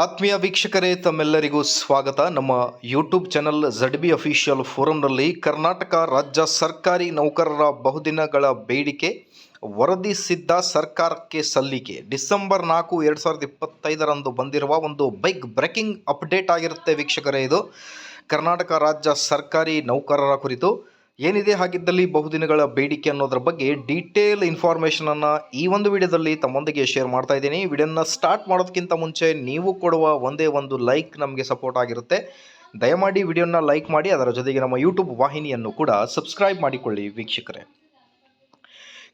ಆತ್ಮೀಯ ವೀಕ್ಷಕರೇ, ತಮ್ಮೆಲ್ಲರಿಗೂ ಸ್ವಾಗತ. ನಮ್ಮ ಯೂಟ್ಯೂಬ್ ಚಾನಲ್ ZB ಅಫಿಷಿಯಲ್ ಫೋರಂನಲ್ಲಿ ಕರ್ನಾಟಕ ರಾಜ್ಯ ಸರ್ಕಾರಿ ನೌಕರರ ಬಹುದಿನಗಳ ಬೇಡಿಕೆ ವರದಿ ಸಿದ್ಧ ಸರ್ಕಾರಕ್ಕೆ ಸಲ್ಲಿಕೆ. ಡಿಸೆಂಬರ್ 4, 2025 ಬಂದಿರುವ ಒಂದು ಬಿಗ್ ಬ್ರೇಕಿಂಗ್ ಅಪ್ಡೇಟ್ ಆಗಿರುತ್ತೆ ವೀಕ್ಷಕರೇ. ಇದು ಕರ್ನಾಟಕ ರಾಜ್ಯ ಸರ್ಕಾರಿ ನೌಕರರ ಕುರಿತು ಏನಿದೆ ಹಾಗಿದ್ದಲ್ಲಿ ಬಹುದಿನಗಳ ಬೇಡಿಕೆ ಅನ್ನೋದ್ರ ಬಗ್ಗೆ ಡೀಟೇಲ್ ಇನ್ಫಾರ್ಮೇಷನನ್ನು ಈ ಒಂದು ವಿಡಿಯೋದಲ್ಲಿ ತಮ್ಮೊಂದಿಗೆ ಶೇರ್ ಮಾಡ್ತಾ ಇದ್ದೀನಿ. ವಿಡಿಯೋನ ಸ್ಟಾರ್ಟ್ ಮಾಡೋದಕ್ಕಿಂತ ಮುಂಚೆ ನೀವು ಕೊಡುವ ಒಂದೇ ಒಂದು ಲೈಕ್ ನಮಗೆ ಸಪೋರ್ಟ್ ಆಗಿರುತ್ತೆ. ದಯಮಾಡಿ ವಿಡಿಯೋನ ಲೈಕ್ ಮಾಡಿ, ಅದರ ಜೊತೆಗೆ ನಮ್ಮ ಯೂಟ್ಯೂಬ್ ವಾಹಿನಿಯನ್ನು ಕೂಡ ಸಬ್ಸ್ಕ್ರೈಬ್ ಮಾಡಿಕೊಳ್ಳಿ ವೀಕ್ಷಕರೇ.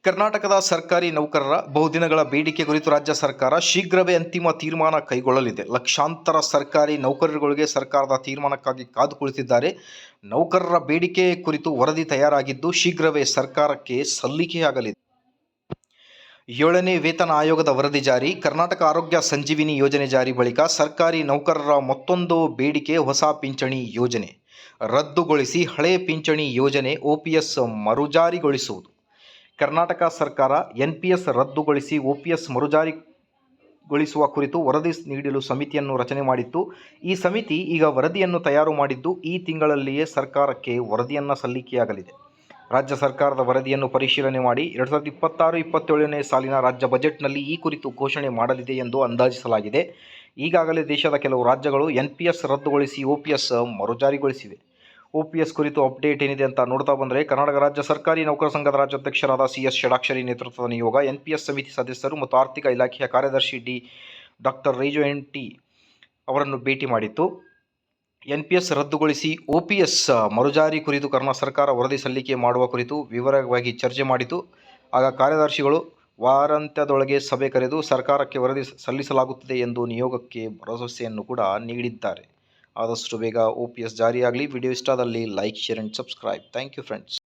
ಕರ್ನಾಟಕದ ಸರ್ಕಾರಿ ನೌಕರರ ಬಹುದಿನಗಳ ಬೇಡಿಕೆ ಕುರಿತು ರಾಜ್ಯ ಸರ್ಕಾರ ಶೀಘ್ರವೇ ಅಂತಿಮ ತೀರ್ಮಾನ ಕೈಗೊಳ್ಳಲಿದೆ. ಲಕ್ಷಾಂತರ ಸರ್ಕಾರಿ ನೌಕರರುಗಳಿಗೆ ಸರ್ಕಾರದ ತೀರ್ಮಾನಕ್ಕಾಗಿ ಕಾದು ಕುಳಿತಿದ್ದಾರೆ. ನೌಕರರ ಬೇಡಿಕೆ ಕುರಿತು ವರದಿ ತಯಾರಾಗಿದ್ದು ಶೀಘ್ರವೇ ಸರ್ಕಾರಕ್ಕೆ ಸಲ್ಲಿಕೆಯಾಗಲಿದೆ. 7ನೇ ವೇತನ ಆಯೋಗದ ವರದಿ ಜಾರಿ. ಕರ್ನಾಟಕ ಆರೋಗ್ಯ ಸಂಜೀವಿನಿ ಯೋಜನೆ ಜಾರಿ ಬಳಿಕ ಸರ್ಕಾರಿ ನೌಕರರ ಮತ್ತೊಂದು ಬೇಡಿಕೆ ಹೊಸ ಪಿಂಚಣಿ ಯೋಜನೆ ರದ್ದುಗೊಳಿಸಿ ಹಳೆ ಪಿಂಚಣಿ ಯೋಜನೆ OPS ಮರುಜಾರಿಗೊಳಿಸುವುದು. ಕರ್ನಾಟಕ ಸರ್ಕಾರ NPS ರದ್ದುಗೊಳಿಸಿ OPS ಮರುಜಾರಿಗೊಳಿಸುವ ಕುರಿತು ವರದಿ ನೀಡಲು ಸಮಿತಿಯನ್ನು ರಚನೆ ಮಾಡಿತ್ತು. ಈ ಸಮಿತಿ ಈಗ ವರದಿಯನ್ನು ತಯಾರು ಮಾಡಿದ್ದು ಈ ತಿಂಗಳಲ್ಲಿಯೇ ಸರ್ಕಾರಕ್ಕೆ ವರದಿಯನ್ನು ಸಲ್ಲಿಕೆಯಾಗಲಿದೆ. ರಾಜ್ಯ ಸರ್ಕಾರದ ವರದಿಯನ್ನು ಪರಿಶೀಲನೆ ಮಾಡಿ 2026-27ನೇ ಸಾಲಿನ ರಾಜ್ಯ ಬಜೆಟ್ನಲ್ಲಿ ಈ ಕುರಿತು ಘೋಷಣೆ ಮಾಡಲಿದೆ ಎಂದು ಅಂದಾಜಿಸಲಾಗಿದೆ. ಈಗಾಗಲೇ ದೇಶದ ಕೆಲವು ರಾಜ್ಯಗಳು NPS ರದ್ದುಗೊಳಿಸಿ OPS ಮರುಜಾರಿಗೊಳಿಸಿವೆ. OPS ಕುರಿತು ಅಪ್ಡೇಟ್ ಏನಿದೆ ಅಂತ ನೋಡ್ತಾ ಬಂದರೆ, ಕರ್ನಾಟಕ ರಾಜ್ಯ ಸರ್ಕಾರಿ ನೌಕರ ಸಂಘದ ರಾಜ್ಯಾಧ್ಯಕ್ಷರಾದ CS ಷಡಾಕ್ಷರಿ ನೇತೃತ್ವದ ನಿಯೋಗ NPS ಸಮಿತಿ ಸದಸ್ಯರು ಮತ್ತು ಆರ್ಥಿಕ ಇಲಾಖೆಯ ಕಾರ್ಯದರ್ಶಿ ಡಾಕ್ಟರ್ ರೈಜೋ NT ಅವರನ್ನು ಭೇಟಿ ಮಾಡಿತ್ತು. NPS ರದ್ದುಗೊಳಿಸಿ OPS ಮರುಜಾರಿ ಕುರಿತು ಕರ್ನಾಟಕ ಸರ್ಕಾರ ವರದಿ ಸಲ್ಲಿಕೆ ಮಾಡುವ ಕುರಿತು ವಿವರವಾಗಿ ಚರ್ಚೆ ಮಾಡಿತು. ಆಗ ಕಾರ್ಯದರ್ಶಿಗಳು ವಾರಾಂತ್ಯದೊಳಗೆ ಸಭೆ ಕರೆದು ಸರ್ಕಾರಕ್ಕೆ ವರದಿ ಸಲ್ಲಿಸಲಾಗುತ್ತದೆ ಎಂದು ನಿಯೋಗಕ್ಕೆ ಭರವಸೆಯನ್ನು ಕೂಡ ನೀಡಿದ್ದಾರೆ. ಆದಷ್ಟು ಬೇಗ OPS ಜಾರಿಯಾಗಲಿ. ವಿಡಿಯೋ ಇಷ್ಟ ಆದಲ್ಲಿ like, share and subscribe. Thank you friends.